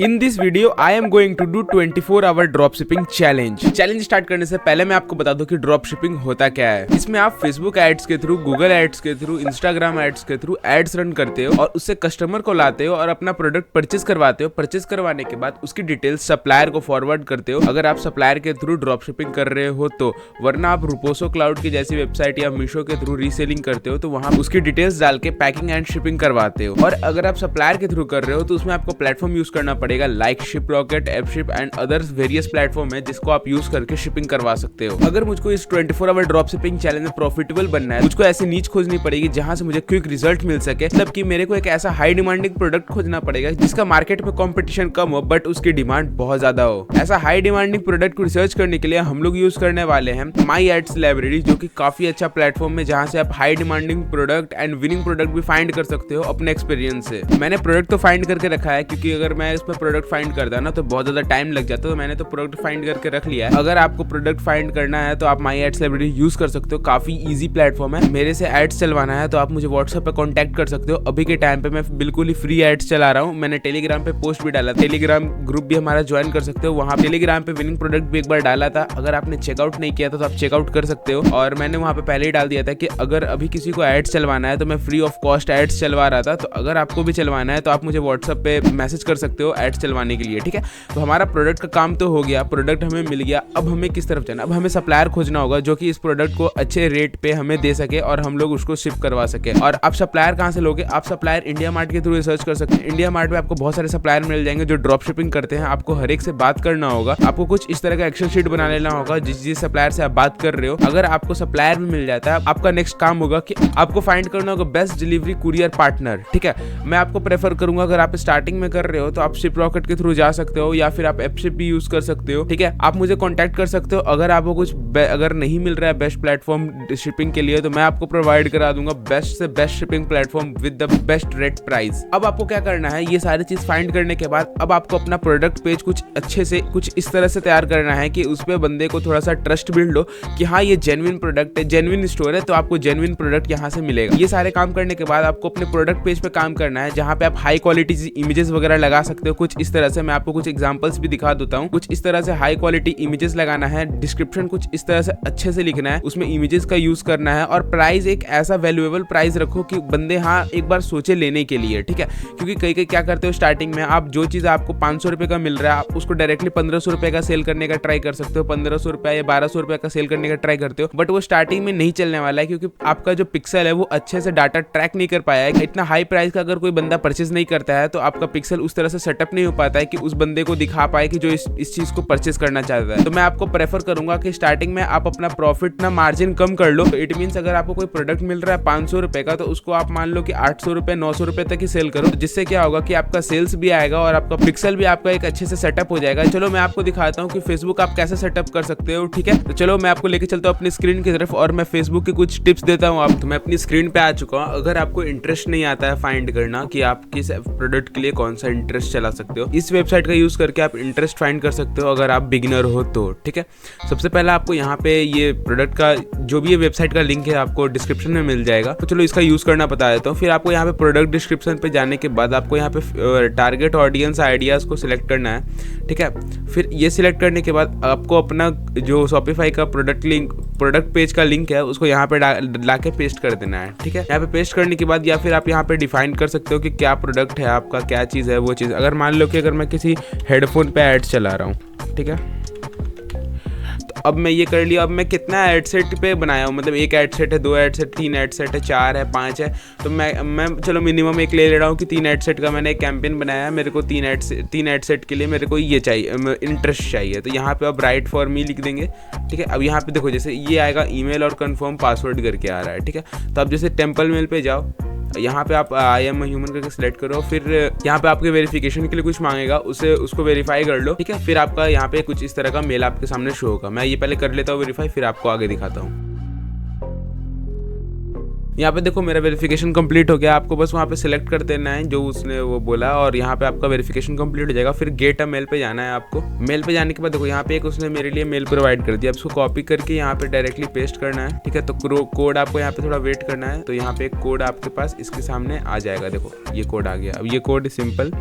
In this video I am going to do 24 hour drop shipping challenge start करने से पहले मैं आपको बता दूं कि ड्रॉप शिपिंग होता क्या है। इसमें आप फेसबुक एड्स के थ्रू, गूगल एड्स के थ्रू, इंस्टाग्राम एड्स के थ्रू एड्स रन करते हो और उससे कस्टमर को लाते हो और अपना प्रोडक्ट परचेज करवाते हो। परचेज करवाने के बाद उसकी डिटेल्स सप्लायर को फॉरवर्ड करते हो अगर आप सप्लायर के थ्रू ड्रॉप शिपिंग कर रहे हो तो, वरना आप रूपोसो क्लाउड की जैसी वेबसाइट या मीशो के थ्रू रीसेलिंग करते हो तो वहां उसकी डिटेल्स डाल के पैकिंग एंड शिपिंग करवाते हो। और अगर आप सप्लायर के थ्रू कर रहे हो तो उसमें आपको प्लेटफॉर्म यूज करना पड़ेगा like Shiprocket, Apship and others various platform है जिसको आप यूज करके शिपिंग करवा सकते हो। अगर मुझको इस 24 आवर ड्रॉप शिपिंग चैलेंज में प्रॉफिटेबल बनना है, मुझको ऐसी नीच खोजनी पड़ेगी जहां से मुझे क्विक रिजल्ट मिल सके। मतलब कि मेरे को एक ऐसा हाई डिमांडिंग प्रोडक्ट खोजना पड़ेगा जिसका मार्केट में कंपटीशन कम हो बट उसकी डिमांड बहुत ज्यादा हो। ऐसा हाई डिमांडिंग प्रोडक्ट को रिसर्च करने के लिए हम लोग यूज करने वाले हैं माई एड्स लाइब्रेरी, जो कि काफी अच्छा प्लेटफॉर्म है जहां से आप high demanding product and winning product भी फाइंड कर सकते हो अपने एक्सपीरियंस से। मैंने प्रोडक्ट तो फाइंड करके रखा है क्योंकि अगर मैं इसमें प्रोडक्ट फाइंड करता ना तो बहुत ज्यादा टाइम लग जाता, तो मैंने तो प्रोडक्ट फाइंड करके रख लिया है। अगर आपको प्रोडक्ट फाइंड करना है तो आप माई एड्स लाइब्रेरी यूज कर सकते हो, काफी इजी प्लेटफॉर्म है। मेरे से एड्स चलवाना है तो आप मुझे व्हाट्सएप पे कांटेक्ट कर सकते हो। अभी के टाइम पे मैं बिल्कुल ही फ्री एड्स चला रहा हूँ। मैंने टेलीग्राम पे पोस्ट भी डाला, टेलीग्राम ग्रुप भी हमारा ज्वाइन कर सकते हो। वहाँ टेलीग्राम पे विनिंग प्रोडक्ट भी एक बार डाला था, अगर आपने चेकआउट नहीं किया था तो आप चेकआउट कर सकते हो। और मैंने वहाँ पे पहले ही डाल दिया था कि अगर अभी किसी को एड्स चलवाना है तो मैं फ्री ऑफ कॉस्ट एड्स चलवा रहा था, तो अगर आपको भी चलवाना है तो आप मुझे व्हाट्सएप पे मैसेज कर सकते हो एड्स चलवाने के लिए, ठीक है। तो हमारा प्रोडक्ट का काम तो हो गया, प्रोडक्ट हमें मिल गया। अब हमें किस तरफ जाना, अब हमें सप्लायर खोजना होगा जो कि इस प्रोडक्ट को अच्छे रेट पे हमें दे सके और हम लोग उसको शिप करवा सके। और आप सप्लायर कहाँ से लोगे, आप सप्लायर इंडिया मार्ट के थ्रू रिसर्च कर सकते हैं। इंडिया मार्ट में आपको बहुत सारे सप्लायर मिल जाएंगे जो ड्रॉप शिपिंग करते हैं। आपको हर एक से बात करना होगा, आपको कुछ इस तरह का एक्सेल शीट बना लेना होगा जिस सप्लायर से आप बात कर रहे हो। अगर आपको सप्लायर भी मिल जाता है, आपका नेक्स्ट काम होगा कि आपको फाइंड करना होगा बेस्ट डिलीवरी कुरियर पार्टनर, ठीक है। मैं आपको प्रेफर करूंगा अगर आप स्टार्टिंग में कर रहे हो तो आप शिपरॉकेट के थ्रू जा सकते हो या फिर आप एपशिप भी यूज कर सकते हो, ठीक है। आप मुझे कांटेक्ट कर सकते हो अगर आपको कुछ अगर नहीं मिल रहा है बेस्ट प्लेटफॉर्म शिपिंग के लिए तो मैं आपको प्रोवाइड करा दूंगा बेस्ट से best shipping platform with the best rate price. अब आपको क्या करना है, ये सारी चीज फाइंड करने के बाद अब आपको अपना प्रोडक्ट पेज कुछ अच्छे से कुछ इस तरह से तैयार करना है कि उस पे बंदे को थोड़ा सा ट्रस्ट बिल्ड हो कि हाँ ये जेन्युइन प्रोडक्ट है, जेन्युइन स्टोर है, तो आपको जेन्युइन प्रोडक्ट यहाँ से मिलेगा। ये सारे काम करने के बाद आपको अपने प्रोडक्ट पेज पे काम करना है जहाँ पे आप हाई क्वालिटी इमेजेस वगैरह लगा सकते हो। कुछ इस तरह से मैं आपको कुछ एग्जांपल्स भी दिखा देता हूँ। कुछ इस तरह से हाई क्वालिटी इमेजेस लगाना है, डिस्क्रिप्शन कुछ इस तरह से अच्छे से लिखना है, उसमें इमेजेस का यूज करना है और प्राइस एक ऐसा वैल्यूएबल प्राइस रखो कि बंदे हाँ एक बार सोचे लेने के लिए, ठीक है। क्योंकि कई क्या करते हो स्टार्टिंग में, आप जो चीज आपको 500 रुपए का मिल रहा है आप उसको डायरेक्टली 1500 रुपए का सेल करने का ट्राई कर सकते हो, 1500 रुपए या 1200 रुपए का सेल करने का ट्राई करते हो, बट वो स्टार्टिंग में नहीं चलने वाला है क्योंकि आपका जो पिक्सल है वो अच्छे से डाटा ट्रैक नहीं कर पाया है। इतना हाई प्राइस का अगर कोई बंदा परचेज नहीं करता है तो आपका पिक्सल उस तरह से सेटअप नहीं हो पाता है कि उस बंदे को दिखा पाए कि जो इस चीज को परचेज करना चाहता है। तो मैं आपको प्रेफर करूंगा कि स्टार्टिंग में आप अपना प्रॉफिट ना मार्जिन कम कर लो। तो इट मींस अगर आपको कोई प्रोडक्ट मिल रहा है 500 रुपए का तो उसको आप मान लो कि 800 रुपए 900 रुपए तक ही सेल करो, जिससे क्या होगा कि आपका सेल्स भी आएगा और आपका पिक्सल भी आपका एक अच्छे से सेटअप हो जाएगा। चलो मैं आपको दिखाता हूँ कि फेसबुक आप कैसे सेटअप कर सकते हो, ठीक है। तो चलो मैं आपको लेके चलता हूँ अपनी स्क्रीन की तरफ और मैं फेसबुक की कुछ टिप्स देता हूँ। आप तो मैं अपनी स्क्रीन पे आ चुका हूँ। अगर आपको इंटरेस्ट नहीं आता है फाइंड करना कि आप किस प्रोडक्ट के लिए कौन सा इंटरेस्ट चला सकते हो, इस वेबसाइट का यूज करके आप इंटरेस्ट फाइंड कर सकते हो अगर आप बिगिनर हो तो, ठीक है। सबसे पहले आपको यहाँ पे ये प्रोडक्ट का जो भी ये वेबसाइट का लिंक है आपको डिस्क्रिप्शन में मिल जाएगा। तो चलो इसका यूज करना बता देता हूँ। फिर आपको यहाँ पे प्रोडक्ट डिस्क्रिप्शन पे जाने के बाद आपको यहाँ पे टारगेट ऑडियंस आइडियाज को सिलेक्ट करना है, ठीक है। फिर ये सिलेक्ट करने के बाद आपको अपना जो शॉपिफाई का प्रोडक्ट पेज का लिंक है उसको यहाँ पे ला के पेस्ट कर देना है, ठीक है। यहाँ पे पेस्ट करने के बाद या फिर आप यहाँ पे डिफाइन कर सकते हो कि क्या प्रोडक्ट है आपका, क्या चीज़ है वो चीज़। अगर मान लो कि अगर मैं किसी हेडफोन पे एड्स चला रहा हूँ, ठीक है, तो अब मैं ये कर लिया। अब मैं कितना एड सेट पे बनाया हूँ, मतलब एक एड सेट है, 2 एड सेट, 3 एड सेट है, 4 है, 5 है, तो मैं चलो मिनिमम एक ले रहा हूँ कि 3 एड सेट का मैंने एक कैंपेन बनाया है। मेरे को 3 एड सेट के लिए मेरे को ये चाहिए, इंटरेस्ट चाहिए। तो यहाँ पे अब राइट फॉर मी लिख देंगे, ठीक है। अब यहाँ पे देखो जैसे ये आएगा ईमेल और कंफर्म पासवर्ड करके आ रहा है, ठीक है। तो अब जैसे टेम्पल मेल पे जाओ, यहाँ पे आप आई एम ह्यूमन करके सिलेक्ट करो। फिर यहाँ पे आपके वेरिफिकेशन के लिए कुछ मांगेगा, उसको वेरीफाई कर लो, ठीक है। फिर आपका यहाँ पे कुछ इस तरह का मेल आपके सामने शो होगा। मैं ये पहले कर लेता हूँ वेरीफाई, फिर आपको आगे दिखाता हूँ। यहाँ पे देखो मेरा वेरिफिकेशन कंप्लीट हो गया। आपको बस वहाँ पे सिलेक्ट कर देना है जो उसने वो बोला और यहाँ पे आपका वेरिफिकेशन कंप्लीट हो जाएगा। फिर गेट अ मेल पे जाना है आपको। मेल पे जाने के बाद देखो यहाँ पे एक उसने मेरे लिए मेल प्रोवाइड कर दिया, अब उसको कॉपी करके यहाँ पे डायरेक्टली पेस्ट करना है, ठीक है। तो कोड आपको यहाँ पे थोड़ा वेट करना है। तो यहाँ पे एक कोड आपके पास इसके सामने आ जाएगा, देखो ये कोड आ गया। अब ये कोड सिंपल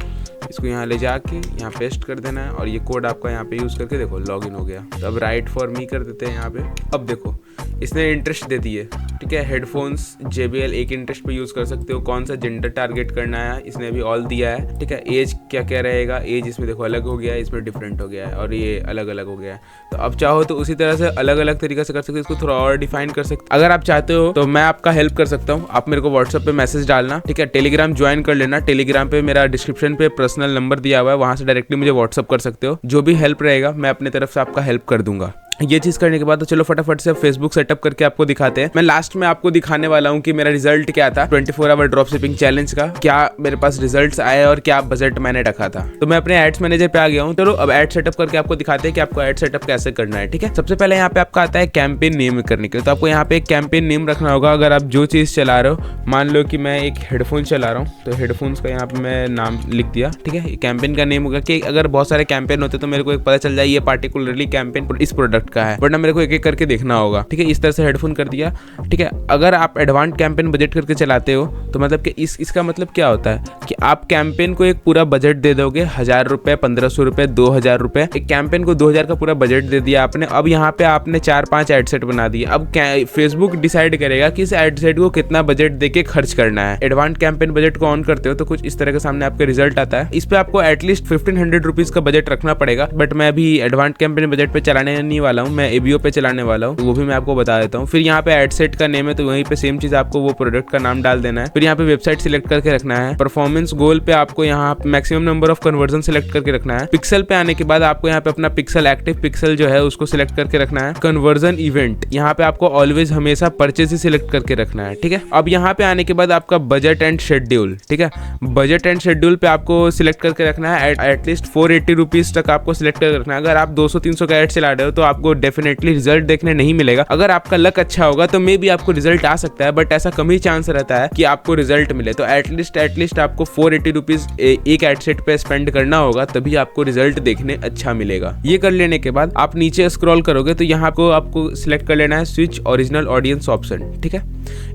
इसको यहाँ ले जाके यहाँ पेस्ट कर देना है और ये कोड आपका यहाँ पे यूज करके देखो लॉगिन हो गया। तो अब राइट फॉर मी कर देते हैं यहाँ पे। अब देखो इसने इंटरेस्ट दे दी है, ठीक है। हेडफोन्स JBL एक इंटरेस्ट पे यूज कर सकते हो। कौन सा जेंडर टारगेट करना है इसने अभी ऑल दिया है, ठीक है। एज क्या क्या रहेगा, एज इसमें देखो अलग हो गया है, इसमें डिफरेंट हो गया है और ये अलग अलग हो गया है। तो अब चाहो तो उसी तरह से अलग अलग तरीके से कर सकते हो, इसको थोड़ा और डिफाइन कर सकते। अगर आप चाहते हो तो मैं आपका हेल्प कर सकता हूँ। आप मेरे को व्हाट्सएप पे मैसेज डालना, ठीक है। टेलीग्राम ज्वाइन कर लेना। टेलीग्राम पे मेरा डिस्क्रिप्शन पे पर्सनल नंबर दिया हुआ है, वहां से डायरेक्टली मुझे व्हाट्सएप कर सकते हो। जो भी हेल्प रहेगा मैं अपने तरफ से आपका हेल्प कर दूंगा। ये चीज करने के बाद तो चलो फटाफट से फेसबुक सेटअप करके आपको दिखाते हैं। मैं लास्ट में आपको दिखाने वाला हूँ कि मेरा रिजल्ट क्या था 24 आवर ड्रॉप शिपिंग चैलेंज का, क्या मेरे पास रिजल्ट्स आए और क्या बजट मैंने रखा था। तो मैं अपने एड्स मैनेजर पे आ गया हूँ। चलो अब एड सेटअप करके आपको दिखाते हैं कि आपको एड सेटअप कैसे करना है, ठीक है। सबसे पहले यहाँ पे आपका आता है कैंपेन नेम करने के लिए। तो आपको यहाँ पे एक कैंपेन नेम रखना होगा। अगर आप जो चीज चला रहे हो, मान लो कि मैं एक हेडफोन चला रहा हूँ तो हेडफोन्स का यहाँ पे मैं नाम लिख दिया, ठीक है। कैंपेन का नेम होगा कि अगर बहुत सारे कैंपेन होते तो मेरे को एक पता चल जाए ये पार्टिकुलरली कैंपेन इस प्रोडक्ट का है, वरना मेरे को एक एक करके देखना होगा, ठीक है। इस तरह से हेडफोन कर दिया, ठीक है। अगर आप एडवांस कैंपेन बजट करके चलाते हो तो मतलब कि इसका मतलब क्या होता है कि आप कैंपेन को एक पूरा बजट दे दोगे, 1000 रुपए, 1500 रुपए, 2000 रुपए। एक कैंपेन को 2000 का पूरा बजट दे दिया आपने। अब यहाँ पे आपने 4-5 एड सेट बना दिए। अब फेसबुक डिसाइड करेगा कि इस एड सेट को कितना बजट देके खर्च करना है। एडवांस कैंपेन बजट को ऑन करते हो तो कुछ इस तरह के सामने आपके रिजल्ट आता है। इस पे आपको एटलीस्ट 1500 रुपीज का बजट रखना पड़ेगा, बट मैं अभी एडवांस कैंपेन बजट पे चलाने नहीं वाला हूँ, मैं एबीओ पे चलाने वाला हूँ, वो भी मैं आपको बता देता हूँ। फिर यहाँ पे एड सेट का नेम है तो वहीं पे सेम चीज आपको वो प्रोडक्ट का नाम डाल देना है। फिर यहाँ पे वेबसाइट सिलेक्ट करके रखना है। परफॉर्मेंस गोल पे आपको यहाँ maximum number of conversion select करके रखना है। पिक्सल पे आने के बाद आपको यहाँ पे अपना पिक्सल, एक्टिव पिक्सल जो है उसको सिलेक्ट करके रखना है। कन्वर्जन इवेंट यहाँ पे आपको ऑलवेज हमेशा परचेज ही सिलेक्ट करके रखना है, ठीक है। अब यहाँ पे आने के बाद आपका बजट एंड शेड्यूल, ठीक है। बजट एंड शेड्यूल पे आपको सिलेक्ट करके रखना है। एटलीस्ट 480 रुपीज तक आपको सिलेक्ट करके रखना है। अगर आप 200-300 का एड चला रहे हो तो आपको डेफिनेटली रिजल्ट देखने नहीं मिलेगा। अगर आपका लक अच्छा होगा तो मे भी आपको रिजल्ट आ सकता है, बट ऐसा कम ही चांस रहता है कि आपको रिजल्ट मिले। तो एटलीस्ट आपको 480 रुपीज एक एड सेट पे स्पेंड करना होगा, तभी आपको रिजल्ट देखने अच्छा मिलेगा। ये कर लेने के बाद आप नीचे स्क्रॉल करोगे तो यहाँ को आपको सिलेक्ट कर लेना है स्विच ओरिजिनल ऑडियंस ऑप्शन, ठीक है।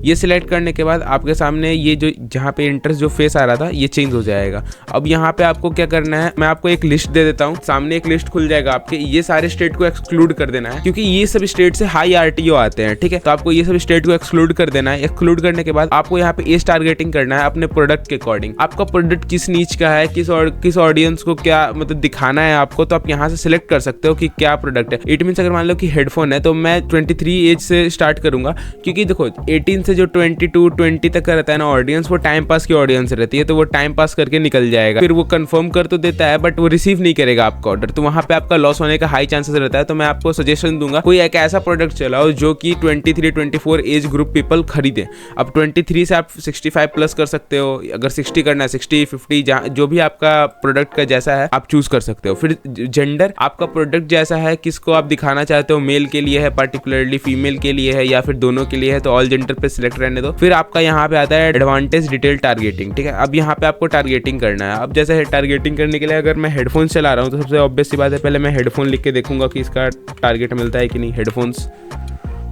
ये सिलेक्ट करने के बाद आपके सामने ये जो जहाँ पे इंटरेस्ट जो फेस आ रहा था ये चेंज हो जाएगा। अब यहाँ पे आपको क्या करना है, मैं आपको एक लिस्ट दे देता हूँ। सामने एक लिस्ट खुल जाएगा आपके। ये सारे स्टेट को एक्सक्लूड कर देना है क्योंकि ये सब स्टेट से हाई RTO आते हैं, ठीक है। तो आपको ये सब स्टेट को एक्सक्लूड कर देना है। एक्सक्लूड करने के बाद आपको यहाँ पे एज टारगेटिंग करना है अपने प्रोडक्ट के अकॉर्डिंग। आपका प्रोडक्ट किस नीच का है, किस ऑडियंस को क्या मतलब दिखाना है आपको, तो आप यहाँ से सिलेक्ट कर सकते हो कि क्या प्रोडक्ट है। इट मीन्स अगर मान लो कि हेडफोन है तो मैं 23 एज से स्टार्ट करूंगा, क्योंकि देखो 18 से जो 22-20 तक का रहता है ना ऑडियंस, वो टाइम पास की ऑडियंस रहती है, तो वो टाइम पास करके निकल जाएगा। फिर वो कंफर्म कर तो देता है बट वो रिसीव नहीं करेगा आपका ऑर्डर, तो वहां पे आपका लॉस होने का हाई चांसेस रहता है। तो मैं आपको सजेशन दूंगा कोई एक ऐसा प्रोडक्ट चलाओ जो कि 23-24 एज ग्रुप पीपल खरीदे। अब 23 से आप 65 प्लस कर सकते हो। अगर 60 करना है 60, 50 जो भी आपका प्रोडक्ट का जैसा है आप चूज कर सकते हो। फिर जेंडर, आपका प्रोडक्ट जैसा है, किसको आप दिखाना चाहते हो, मेल के लिए है पर्टिकुलरली, फीमेल के लिए है या फिर दोनों के लिए है, तो ऑल जेंडर पे सिलेक्ट रहने दो। फिर आपका यहाँ पे आता है एडवांटेज डिटेल टारगेटिंग, ठीक है। अब यहाँ पे आपको टारगेटिंग करना है। अब जैसे टारगेटिंग करने के लिए अगर मैं हेडफोन्स चला रहा हूँ तो सबसे ऑब्वियस सी बात है, पहले मैं हेडफोन लिख के देखूंगा कि इसका टारगेट मिलता है कि नहीं। हेडफोन्स,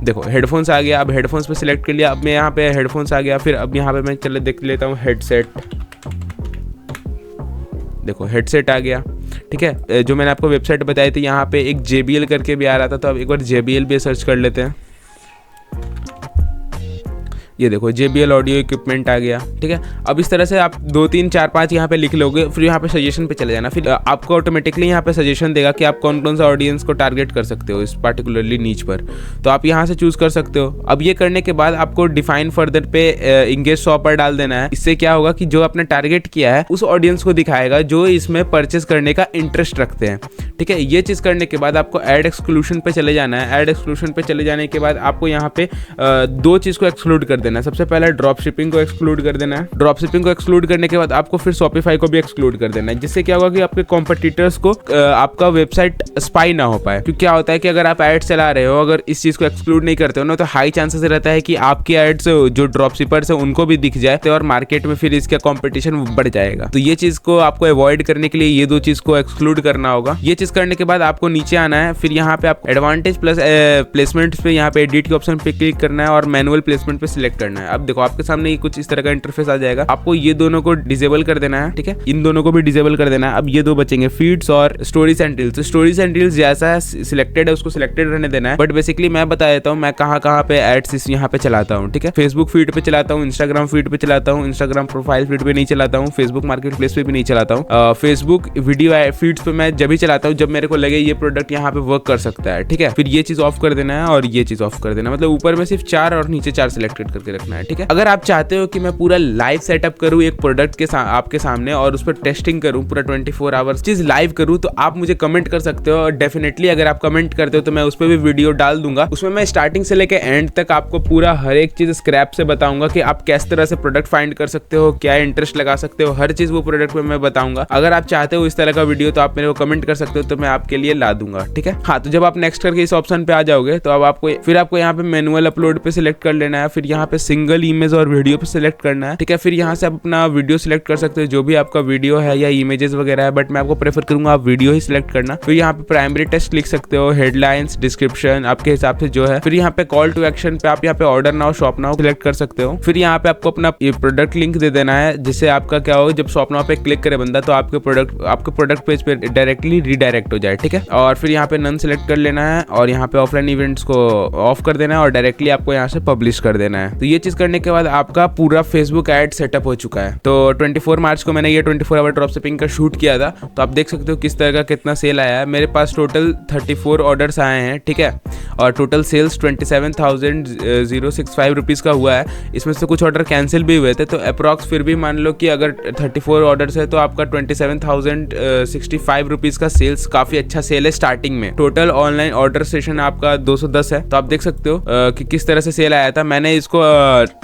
देखो हेडफोन्स आ गया। अब हेडफोन्स पे सिलेक्ट कर लिया। अब मैं यहाँ पे हेडफोन्स आ गया। फिर अब यहाँ पे मैं चले देख लेता हूँ हेडसेट, देखो हेडसेट आ गया, ठीक है। जो मैंने आपको वेबसाइट बताई थी यहाँ पे एक JBL करके भी आ रहा था, तो अब एक बार JBL भी सर्च कर लेते हैं। ये देखो JBL ऑडियो इक्विपमेंट आ गया, ठीक है। अब इस तरह से आप 2, 3, 4, 5 यहाँ पे लिख लोगे। फिर यहाँ पे सजेशन पे चले जाना। फिर आपको ऑटोमेटिकली यहाँ पे सजेशन देगा कि आप कौन कौन सा ऑडियंस को टारगेट कर सकते हो इस पार्टिकुलरली नीच पर, तो आप यहाँ से चूज कर सकते हो। अब ये करने के बाद आपको डिफाइन फर्दर पे इंगेज शॉपर डाल देना है। इससे क्या होगा कि जो आपने टारगेट किया है उस ऑडियंस को दिखाएगा जो इसमें परचेस करने का इंटरेस्ट रखते हैं, ठीक है। ये चीज करने के बाद आपको एड एक्सक्लूशन पे चले जाना है। एड एक्सक्लूशन पे चले जाने के बाद आपको यहाँ पे 2 चीज को एक्सक्लूड कर देना है। सबसे पहले ड्रॉप शिपिंग को एक्सक्लूड कर देना है। ड्रॉप शिपिंग को एक्सक्लूड करने के बाद आपको फिर शॉपिफाई को भी एक्सक्लूड कर देना है, जिससे क्या होगा कि आपके कॉम्पिटिटर्स को आपका वेबसाइट स्पाई ना हो पाए। क्योंकि क्या होता है कि अगर आप एड चला रहे हो, अगर इस चीज को एक्सक्लूड नहीं करते हो ना, तो हाई चांसेस रहता है कि आपकी एड्स जो ड्रॉप शिपर्स है उनको भी दिख जाए और मार्केट में फिर इसका कॉम्पिटिशन बढ़ जाएगा। तो ये चीज को आपको अवॉइड करने के लिए ये 2 चीज को एक्सक्लूड करना होगा। ये चीज करने के बाद आपको नीचे आना है। फिर यहाँ पे आप एडवांटेज प्लस प्लेसमेंट पे यहाँ पे एडिट के ऑप्शन पे क्लिक करना है और मैनुअल प्लेसमेंट पे सिलेक्ट सिलेक्ट करना है। अब देखो आपके सामने ये कुछ इस तरह का इंटरफेस आ जाएगा, आपको ये दोनों को डिसेबल कर देना है, ठीक है, इन दोनों को भी डिसेबल कर देना है। अब ये दो बचेंगे, फीड्स और stories and reels. Stories and reels जैसा सिलेक्टेड है उसको सिलेक्टेड रहने देना है, बट बेसिकली मैं बता देता हूँ मैं कहाँ पे एड्स यहाँ पे चलाता हूँ, ठीक है। फेसबुक फीड पे चलाता हूँ, इंस्टाग्राम फीड पे चलाता हूँ, इंस्टाग्राम प्रोफाइल फीड पे नहीं चलाता हूँ, फेसबुक मार्केट प्लेस पे भी नहीं चलाता हूँ। फेसबुक वीडियो फीड्स पे मैं जब भी चलाता हूँ जब मेरे को लगे ये प्रोडक्ट यहाँ पे वर्क कर सकता है, ठीक है। फिर ये चीज ऑफ कर देना है और ये चीज ऑफ कर देना है, मतलब ऊपर में सिर्फ 4 और नीचे 4 सिलेक्टेड करके रखना है, ठीक है। अगर आप चाहते हो कि मैं पूरा लाइव सेटअप करूँ एक प्रोडक्ट के आपके सामने और उस पर टेस्टिंग करूँ पूरा 24 आवर्स चीज लाइव करूँ, तो आप मुझे कमेंट कर सकते हो। और डेफिनेटली अगर आप कमेंट करते हो तो मैं उस पर भी वीडियो डाल दूंगा। उसमें मैं स्टार्टिंग से लेकर एंड तक आपको पूरा हर एक चीज स्क्रैप से बताऊंगा कि आप किस तरह से प्रोडक्ट फाइंड कर सकते हो, क्या इंटरेस्ट लगा सकते हो, हर चीज वो प्रोडक्ट में मैं बताऊंगा। अगर आप चाहते हो इस तरह का वीडियो तो आप मेरे को कमेंट कर सकते हो, तो मैं आपके लिए ला दूंगा, ठीक है। हाँ, तो जब आप नेक्स्ट करके इस ऑप्शन पे आ जाओगे तो अब आपको यहाँ पे मैनुअल अपलोड पे सिलेक्ट कर लेना है, फिर यहाँ पे सिंगल इमेज और वीडियो पे सिलेक्ट करना है, ठीक है। फिर यहाँ से आप अपना वीडियो सिलेक्ट कर सकते हो, जो भी आपका वीडियो है या इमेजेस वगैरह है, बट मैं आपको प्रेफर करूंगा आप वीडियो ही सिलेक्ट करना। फिर यहाँ पे प्राइमरी टेक्स्ट लिख सकते हो, हेडलाइंस, डिस्क्रिप्शन आपके हिसाब से जो है। फिर यहाँ पे कॉल टू एक्शन पे आप यहाँ पे order now, shop now select कर सकते हो। फिर यहाँ पे आपको अपना प्रोडक्ट लिंक दे देना है, जिससे आपका क्या हो, जब शॉप नाउ पे क्लिक करे बंदा तो आपके प्रोडक्ट पेज पे डायरेक्टली रीडायरेक्ट हो जाए, ठीक है। और फिर यहाँ पे नन सिलेक्ट कर लेना है और यहाँ पे ऑफलाइन इवेंट्स को ऑफ कर देना है और डायरेक्टली आपको यहाँ से पब्लिश कर देना है। तो ये चीज करने के बाद आपका पूरा फेसबुक एड सेटअप हो चुका है। तो 24 मार्च को मैंने ये 24 आवर ड्रॉप शिपिंग का शूट किया था, तो आप देख सकते हो किस तरह का कितना सेल आया है। मेरे पास टोटल 34 ऑर्डर्स आए हैं, ठीक है, और टोटल सेल्स 27,065 रुपीज का हुआ है। इसमें से कुछ ऑर्डर कैंसिल भी हुए थे, तो अप्रॉक्स फिर भी मान लो कि अगर 34 ऑर्डर्स है तो आपका 27,065 रुपीज का सेल्स काफी अच्छा सेल है स्टार्टिंग में। टोटल ऑनलाइन ऑर्डर सेशन आपका 210 है, तो आप देख सकते हो कि किस तरह से सेल आया था। मैंने इसको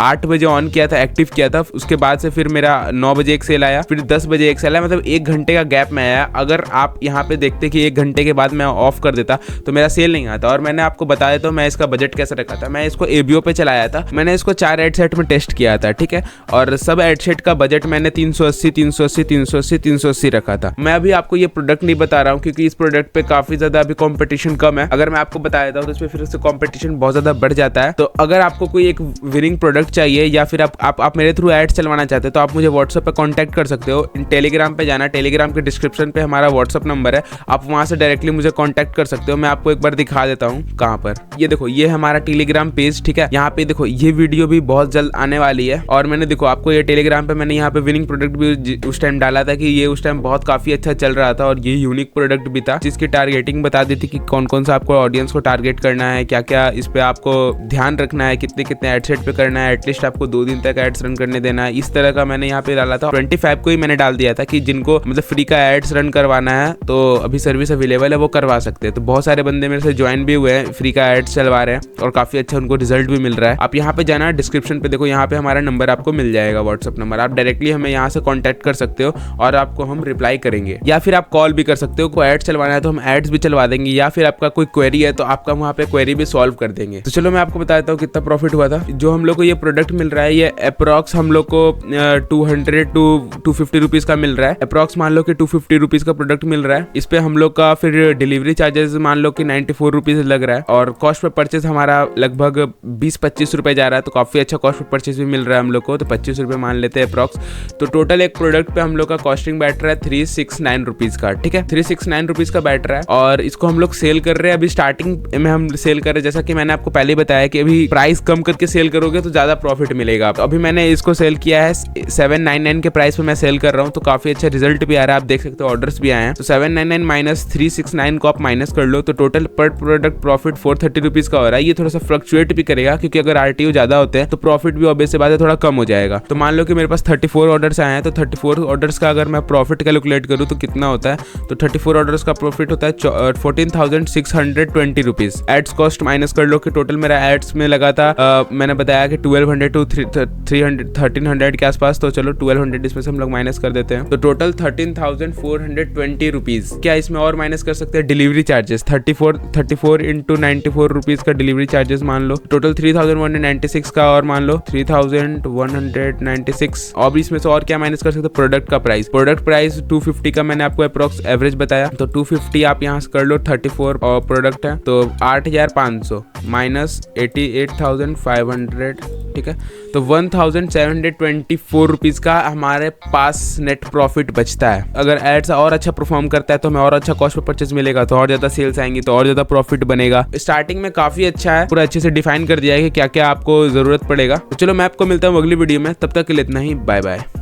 8 बजे ऑन किया था, एक्टिव किया था, उसके बाद से फिर मेरा 9 बजे एक सेल आया, फिर 10 बजे एक सेल आया, मतलब 1 घंटे का गैप में आया। अगर आप यहाँ पे देखते कि 1 घंटे के बाद मैं ऑफ कर देता तो मेरा सेल नहीं आता। और मैंने आपको बताया तो मैं इसका बजट कैसे रखा था, मैं इसको एबीओ पे चलाया था, मैंने इसको 4 एड सेट में टेस्ट किया था, ठीक है, और सब एड सेट का बजट मैंने 380 रखा था। मैं अभी आपको ये प्रोडक्ट नहीं बता रहा हूँ क्योंकि इस प्रोडक्ट पे काफी ज्यादा अभी कंपटीशन कम है। अगर मैं आपको बता देता हूँ तो इसमें फिर से कंपटीशन बहुत ज्यादा बढ़ जाता है। तो अगर आपको कोई एक विनिंग प्रोडक्ट चाहिए या फिर आप मेरे थ्रू एड्स चलवाना चाहते हो तो आप मुझे व्हाट्सएप पे कांटेक्ट कर सकते हो। टेलीग्राम पे जाना, टेलीग्राम के डिस्क्रिप्शन पे हमारा व्हाट्सएप नंबर है, आप वहां से डायरेक्टली मुझे कांटेक्ट कर सकते हो। मैं आपको एक बार दिखा देता हूँ कहाँ पर। ये देखो, ये हमारा टेलीग्राम पेज, ठीक है। यहाँ पे देखो ये वीडियो भी बहुत जल्द आने वाली है और मैंने देखो आपको ये टेलीग्राम पे मैंने यहाँ पे विनिंग प्रोडक्ट भी उस टाइम डाला था कि ये उस टाइम बहुत काफी अच्छा चल रहा था और ये यूनिक प्रोडक्ट भी था, जिसकी टारगेटिंग बता दी थी कि कौन कौन सा आपको ऑडियंस को टारगेट करना है, क्या क्या इस पे आपको ध्यान रखना है, कितने कितने एड सेट पे करना है, एटलीस्ट आपको 2 दिन तक एड्स रन करने देना है। इस तरह का मैंने यहाँ पे डाला था। 25 को ही मैंने डाल दिया था कि जिनको मतलब फ्री का एड्स रन करवाना है तो अभी सर्विस अवेलेबल है, वो करवा सकते हैं। तो बहुत सारे बंदे मेरे से ज्वाइन भी हुए हैं, फ्री का एड्स चलवा रहे हैं और काफी अच्छा उनको रिजल्ट भी मिल रहा है। आप यहाँ पे जाना, डिस्क्रिप्शन पे देखो, यहाँ पे हमारा नंबर आपको मिल जाएगा, व्हाट्सएप नंबर। आप डायरेक्टली हमें यहाँ से कॉन्टैक्ट कर सकते हो और आपको हम रिप्लाई करेंगे, या फिर आप कॉल भी कर सकते हो। कोई एड्स चलवाना है तो हम एड्स भी चलवा देंगे, या फिर आपका कोई क्वेरी है तो आपका वहाँ पे क्वेरी भी सॉल्व कर देंगे। तो चलो मैं आपको बताता हूँ कितना प्रॉफिट हुआ था। जो हम लोग को ये प्रोडक्ट मिल रहा है ये अप्रॉक्स हम लोग को 200 to 250 रुपीज का मिल रहा है। अप्रॉक्स मान लो कि 250 रुपीज का प्रोडक्ट मिल रहा है। इस पे हम लोग का फिर डिलीवरी चार्जेस मान लो कि 94 रुपीज लग रहा है और कॉस्ट पे परचेज हमारा लगभग 20-25 रुपए जा रहा है। तो काफी अच्छा कॉस्ट पे परचेज भी मिल रहा है हम लोग को, तो 25 रुपए मान लेते हैं अप्रॉक्स। तो टोटल एक प्रोडक्ट पे हम लोग का कॉस्टिंग बैठ रहा है 369 रुपीज का, ठीक है, 369 रुपीज का बैठ रहा है। और इसको हम लोग सेल कर रहे हैं, अभी स्टार्टिंग में हम सेल कर रहे हैं, जैसा कि मैंने आपको पहले बताया कि अभी प्राइस कम करके सेल करोगे तो ज्यादा प्रॉफिट मिलेगा। तो अभी मैंने इसको सेल किया है 799 के प्राइस पे मैं सेल कर रहा हूँ, तो काफी अच्छा रिजल्ट भी आ रहा है। आप देख सकते हो ऑर्डर्स भी आए हैं। तो 799 माइनस 369 को आप माइनस कर लो तो टोटल पर प्रोडक्ट प्रॉफिट 430 रुपीज का हो रहा है। ये थोड़ा सा फ्लक्चुएट भी करेगा क्योंकि अगर आरटीओ ज्यादा होते हैं तो प्रॉफिट भी ऑब्वियस बात है थोड़ा कम हो जाएगा। तो मान लो कि मेरे पास 34 ऑर्डर्स आए हैं, तो 34 ऑर्डर्स का अगर मैं प्रॉफिट कैलकुलेट करूँ तो कितना होता है, तो 34 ऑर्डर्स का प्रॉफिट होता है 14,620 रुपीज। एड्स कॉस्ट माइनस कर लो कि टोटल मेरा एड्स में लगा था मैंने बताया कि 1200 to 1300 के आसपास। तो चलो 1200 इसमें से हम लोग माइनस कर देते हैं, तो टोटल 13,420 रुपीज। क्या इसमें और माइनस कर सकते हैं डिलीवरी चार्जेस, 34 इंटू 94 रुपीज का डिलीवरी चार्जेस मान लो, टोटल 3,196 का, और मान लो 3,196। और इसमें से और क्या माइनस कर सकते हैं, प्रोडक्ट का प्राइस। प्रोडक्ट प्राइस 250 का मैंने आपको अप्रॉक्स एवरेज बताया, तो 250 आप यहाँ से कर लो, 34 और प्रोडक्ट है तो 8,500, माइनस 88,500, ठीक है। तो 1,724 रुपीज़ का हमारे पास नेट प्रॉफिट बचता है। अगर एड्स और अच्छा परफॉर्म करता है तो हमें और अच्छा कॉस्ट पे परचेज मिलेगा, तो और ज़्यादा सेल्स आएंगी, तो और ज़्यादा प्रॉफिट बनेगा। स्टार्टिंग में काफ़ी अच्छा है, पूरा अच्छे से डिफाइन कर दिया है कि क्या क्या आपको ज़रूरत पड़ेगा। तो चलो मैं आपको मिलता हूँ अगली वीडियो में, तब तक के लिए इतना ही, बाय बाय।